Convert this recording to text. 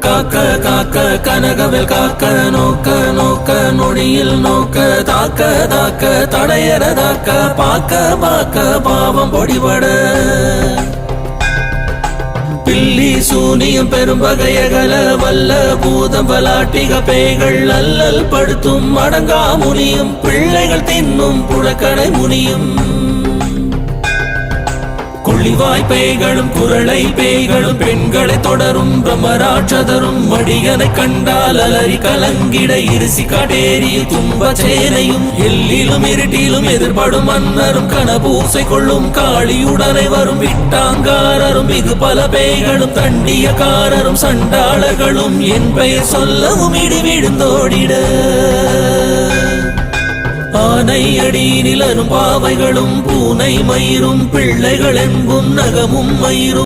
காக்க காக்க கனகவேல் காக்க நோக்க நோக்க நொடியில் நோக்க தாக்க தாக்க தடையறதாக்க பாக்க பாக்க பாவம் பொடிபட பில்லி சூனியம் பெரும்பகையகல வல்ல பூதம் வலாட்டிக பேய்கள் அல்லல் படுத்தும் அடங்கா முனியும் பிள்ளைகள் தின்னும் புழக்கடை முனியும் கொள்ளிவாய் பேய்களும் குரளை பேய்களும் பெண்களை தொடரும் பிரம்மராட்சதரும் மடியனை கண்டால் அலறி கலங்கிட இருசி காட்டேரி தும்ப சேனையும் எல்லிலும் இருட்டிலும் எதிர்படும் மன்னரும் கனபூசை கொள்ளும் காளியுடனை வரும் விட்டாங்காரரும் மிகு பல பேய்களும் தண்டியக்காரரும் சண்டாளர்களும் என் பெயர் சொல்லவும் இடி விழுந்தோடிட ஆனை அடியினிலரும் பாவைகளும் பூனை மயிரும் பிள்ளைகள் என்பும் நகமும் மயிரும்